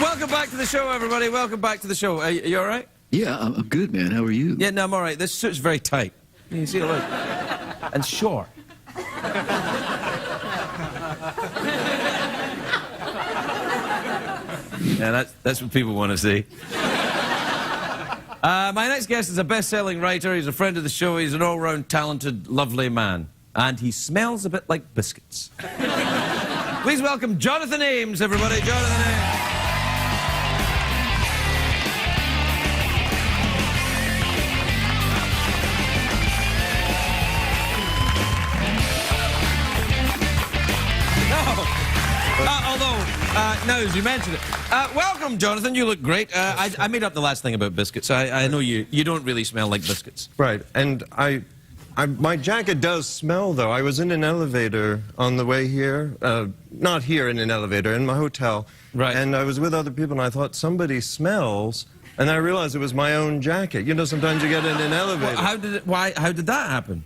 Welcome back to the show, everybody. Welcome back to the show. Are you all right? Yeah, I'm good, man. How are you? Yeah, no, I'm all right. This suit's very tight. Can you see it? Look. And short. Yeah, that's what people want to see. My next guest is a best-selling writer. He's a friend of the show. He's an all-round talented, lovely man. And he smells a bit like biscuits. Please welcome Jonathan Ames, everybody. Jonathan Ames. Now, as you mentioned it, welcome, Jonathan. You look great. I made up the last thing about biscuits. I know you don't really smell like biscuits. Right, and my jacket does smell, though. I was in an elevator on the way here, not here in an elevator, in my hotel. Right. And I was with other people, and I thought, somebody smells, and I realized it was my own jacket. You know, sometimes you get in an elevator. Well, how did that happen?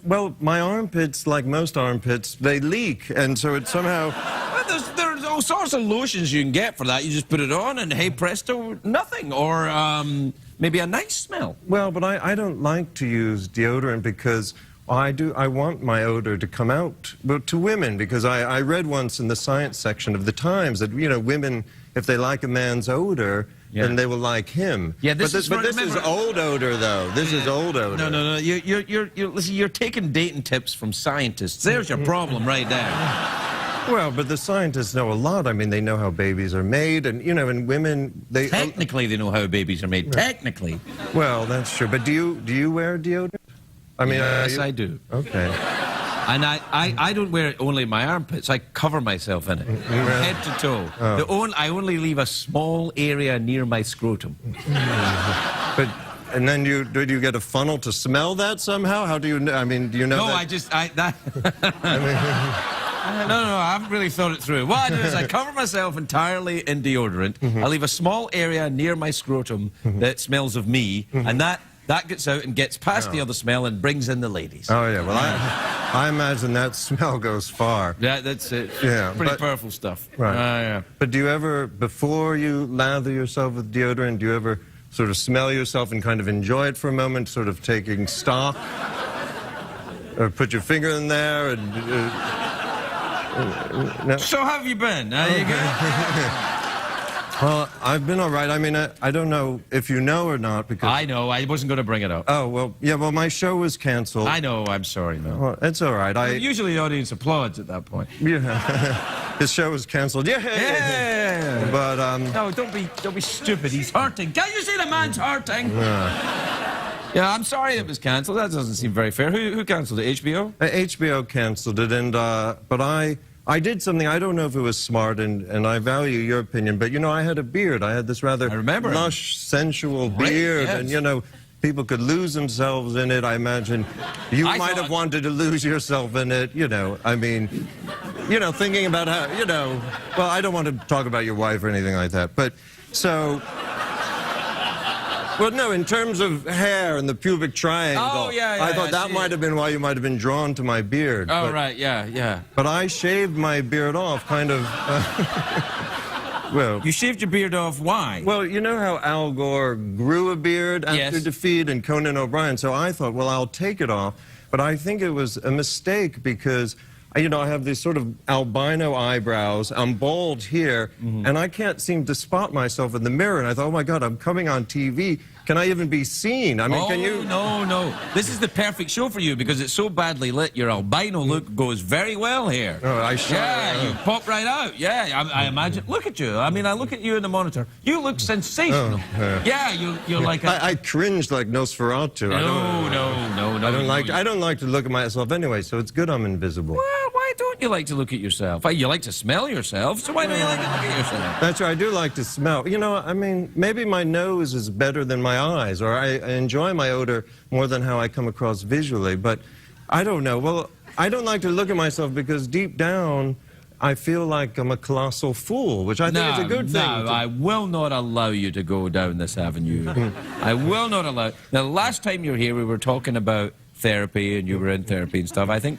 Well, my armpits, like most armpits, they leak, and so it somehow... Well, there's all sorts of lotions you can get for that. You just put it on, and hey presto, nothing. Or maybe a nice smell. Well, but I don't like to use deodorant because I want my odor to come out to women, because I read once in the science section of the Times that, you know, women, if they like a man's odor, then they will like him. Yeah, but this is old odor, though. This is old odor. No. Listen, you're taking dating tips from scientists. There's your problem right there. Well, but the scientists know a lot. I mean, they know how babies are made, and, you know, and women, they... Technically, they know how babies are made. Technically. Well, that's true. But do you wear deodorant? I mean, yes, I do. Okay. And I don't wear it only in my armpits. I cover myself in it, head to toe. Oh. I only leave a small area near my scrotum. And then do you get a funnel to smell that somehow? How do you? I mean, do you know? No, that? No, I haven't really thought it through. What I do is I cover myself entirely in deodorant. I leave a small area near my scrotum that smells of me, and that gets out and gets past the other smell and brings in the ladies. Oh, yeah. Well, I imagine that smell goes far. Yeah, that's it. Yeah. Pretty powerful stuff. Right. Yeah. But do you ever, before you lather yourself with deodorant, do you ever sort of smell yourself and kind of enjoy it for a moment, sort of taking stock? Or put your finger in there and... No. So how have you been? Are you good? Well, I've been all right. I mean, I don't know if you know or not, because... I know. I wasn't going to bring it up. Oh, well, yeah, well, my show was canceled. I know. I'm sorry, man. Well, it's all right. Usually the audience applauds at that point. Yeah. His show was canceled. Yeah. But, No, don't be stupid. He's hurting. Can't you see the man's hurting? Yeah, I'm sorry it was cancelled. That doesn't seem very fair. Who cancelled it? HBO? HBO cancelled it, and but I did something. I don't know if it was smart, and I value your opinion, but, you know, I had a beard. I had this rather lush, sensual beard, yes. and, you know, people could lose themselves in it. I imagine you might have wanted to lose yourself in it, you know. I mean, you know, thinking about how, you know, well, I don't want to talk about your wife or anything like that, but so... Well, no, in terms of hair and the pubic triangle, I thought that might have been why you might have been drawn to my beard. Oh, right, yeah. But I shaved my beard off, kind of... well... You shaved your beard off, why? Well, you know how Al Gore grew a beard after defeat and Conan O'Brien? So I thought, well, I'll take it off. But I think it was a mistake because... You know, I have these sort of albino eyebrows. I'm bald here, and I can't seem to spot myself in the mirror. And I thought, oh, my God, I'm coming on TV. Can I even be seen? I mean, can you... No. This is the perfect show for you because it's so badly lit. Your albino look goes very well here. Oh, I sure... Yeah, you pop right out. Yeah, I imagine... Look at you. I mean, I look at you in the monitor. You look sensational. Yeah, you're like a... I cringed like Nosferatu. No. I don't like to look at myself anyway, so it's good I'm invisible. Well, why don't you like to look at yourself? You like to smell yourself, so why don't you like to look at yourself? That's right, I do like to smell. You know, I mean, maybe my nose is better than my eyes, or I enjoy my odor more than how I come across visually, but I don't know. Well, I don't like to look at myself because deep down, I feel like I'm a colossal fool, which I think is a good thing. No, I will not allow you to go down this avenue. I will not allow... Now, the last time you were here, we were talking about therapy, and you were in therapy and stuff. I think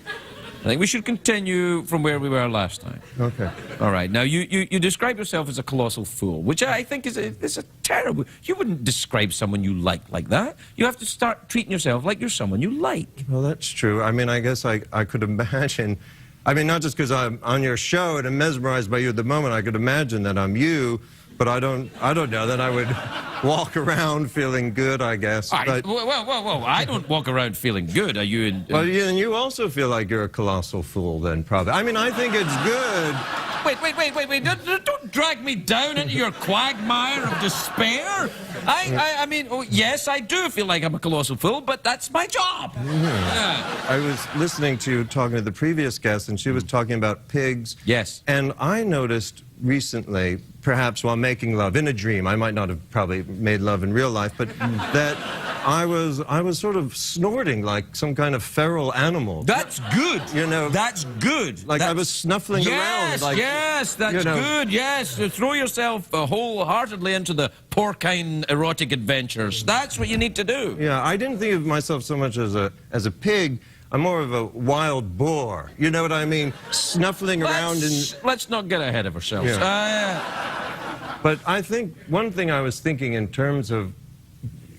I think we should continue from where we were last time. Okay. All right. Now, you describe yourself as a colossal fool, which I think is a terrible... You wouldn't describe someone you like that. You have to start treating yourself like you're someone you like. Well, that's true. I mean, I guess I could imagine... I mean, not just because I'm on your show and I'm mesmerized by you at the moment, I could imagine that I'm you, but I don't know that I would walk around feeling good, I guess. But, Well, I don't walk around feeling good. Are you in... Well, yeah, and you also feel like you're a colossal fool then, probably. I mean, I think it's good. Wait. Don't drag me down into your quagmire of despair. I mean, yes, I do feel like I'm a colossal fool, but that's my job. I was listening to you talking to the previous guest, and she was talking about pigs. Yes. And I noticed recently, perhaps while making love in a dream, I might not have probably made love in real life, but that I was sort of snorting like some kind of feral animal. That's good. You know, that's good. Like I was snuffling around. Like, yes, that's good. Yes, throw yourself wholeheartedly into the porcine erotic adventures. That's what you need to do. Yeah, I didn't think of myself so much as a pig. I'm more of a wild boar. You know what I mean? Snuffling around and... Let's not get ahead of ourselves. Yeah. But I think one thing I was thinking in terms of,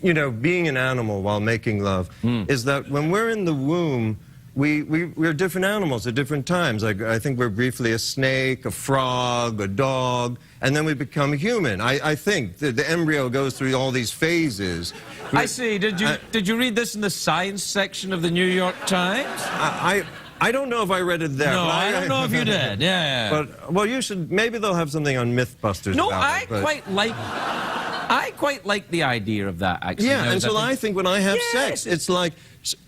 you know, being an animal while making love is that when we're in the womb, we're different animals at different times. Like, I think we're briefly a snake, a frog, a dog, and then we become human. I think the embryo goes through all these phases. I see. Did you read this in the science section of the New York Times? I don't know if I read it there. No, I don't know if you did. Yeah. But, well, you should... Maybe they'll have something on Mythbusters No, about it, I quite like the idea of that, actually. Yeah, and so I think when I have sex, it's like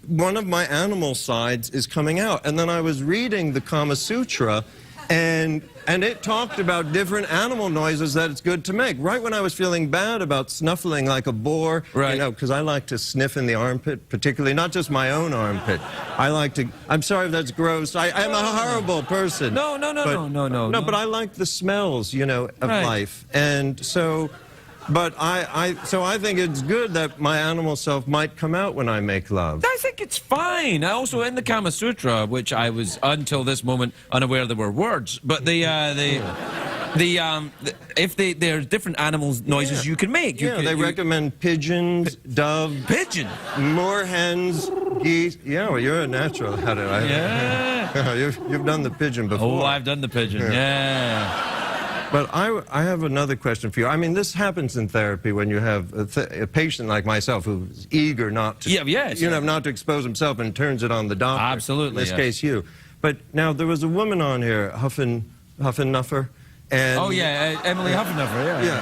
one of my animal sides is coming out. And then I was reading the Kama Sutra, and it talked about different animal noises that it's good to make. Right when I was feeling bad about snuffling like a boar, right. You know, because I like to sniff in the armpit, particularly, not just my own armpit. I like to... I'm sorry if that's gross. I'm a horrible person. No, but I like the smells, you know, of life. And so... But so I think it's good that my animal self might come out when I make love. I think it's fine. Also, in the Kama Sutra, which I was until this moment unaware there were words, but there's different animal noises you can make. They recommend pigeons, dove, pigeon, moorhens, geese. Yeah, well, you're a natural at it. Yeah. You've done the pigeon before. Oh, I've done the pigeon. Yeah. But I have another question for you. I mean, this happens in therapy when you have a patient like myself who's eager not to, not to expose himself and turns it on the doctor. Absolutely. In this case, you. But now there was a woman on here, Huffenuffer. And, Emily Huffenuffer,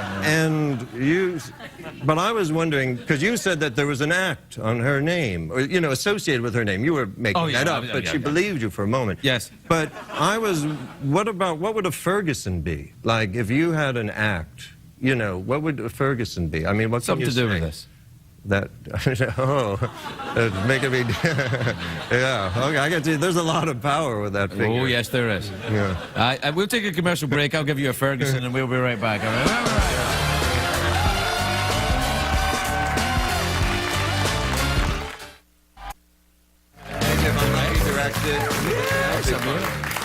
but I was wondering, because you said that there was an act on her name, or, you know, associated with her name. You were making that up, but she believed you for a moment. Yes. But what would a Ferguson be? Like, if you had an act, you know, what would a Ferguson be? I mean, what's something to do with this? That, it's making me, yeah, okay, I can see there's a lot of power with that figure. Oh, yes, there is. Yeah. We'll take a commercial break. I'll give you a Ferguson, and we'll be right back. All right?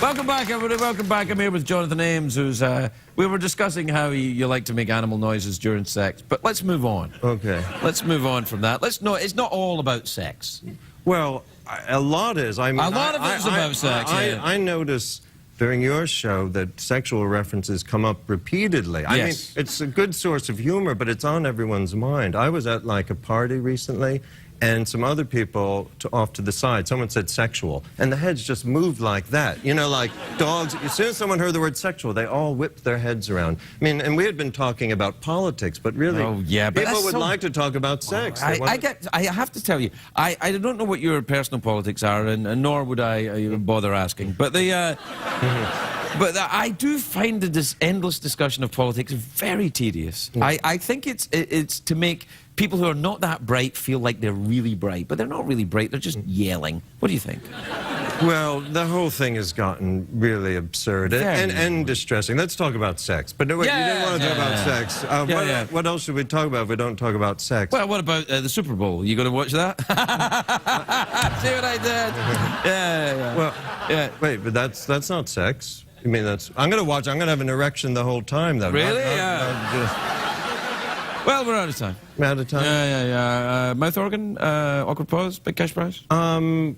Welcome back, everybody. Welcome back. I'm here with Jonathan Ames, who's... we were discussing how you like to make animal noises during sex, but let's move on. Okay. Let's move on from that. It's not all about sex. Well, a lot is. I mean, a lot of it is about sex. I notice during your show that sexual references come up repeatedly. I mean, it's a good source of humor, but it's on everyone's mind. I was at, like, a party recently, and some other people off to the side, someone said sexual, and the heads just moved like that. You know, like dogs. As soon as someone heard the word sexual, they all whipped their heads around. I mean, and we had been talking about politics, but really, people would like to talk about sex. I have to tell you, I don't know what your personal politics are, and nor would I bother asking. But but I do find this endless discussion of politics very tedious. I think it's to make people who are not that bright feel like they're really bright, but they're not really bright, they're just yelling. What do you think? Well, the whole thing has gotten really absurd and distressing. Let's talk about sex. But no, wait, you didn't want to talk about sex. What else should we talk about if we don't talk about sex? Well, what about the Super Bowl? You going to watch that? See what I did? Well, wait, but that's not sex. I mean, I'm going to watch. I'm going to have an erection the whole time, though. Really? Well, we're out of time. We're out of time? Yeah. Mouth organ, awkward pause, big cash prize? Oh,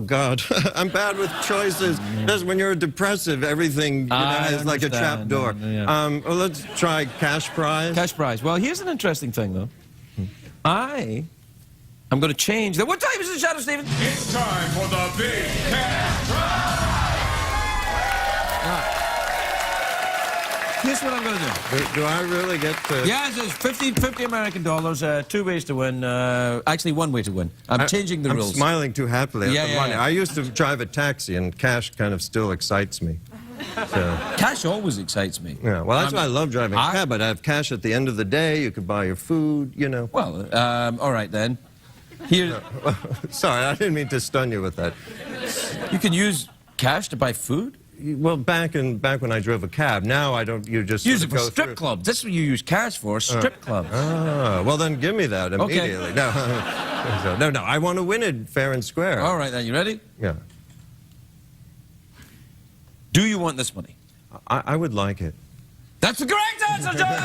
God. I'm bad with choices. That's when you're depressive, everything is like a trap door. Well, let's try cash prize. Cash prize. Well, here's an interesting thing, though. I'm going to change. What time is it, Shadow Stephen? It's time for the big cash prize! Here's what I'm going to do. Do I really get to... Yeah, it's 50 American dollars, 2 ways to win. Actually, 1 way to win. I'm changing the rules. I'm smiling too happily at the money. Yeah. I used to drive a taxi, and cash kind of still excites me. So. Cash always excites me. Yeah, well, that's why I love driving a cab. But I have cash at the end of the day. You could buy your food, you know. Well, all right, then. Here... Sorry, I didn't mean to stun you with that. You can use cash to buy food? Well, back when I drove a cab. Now I don't. You just use it for strip clubs. That's what you use cash for. Strip clubs. Well, then give me that immediately. Okay. No. I want to win it fair and square. All right, then. You ready? Yeah. Do you want this money? I would like it. That's the correct answer, John!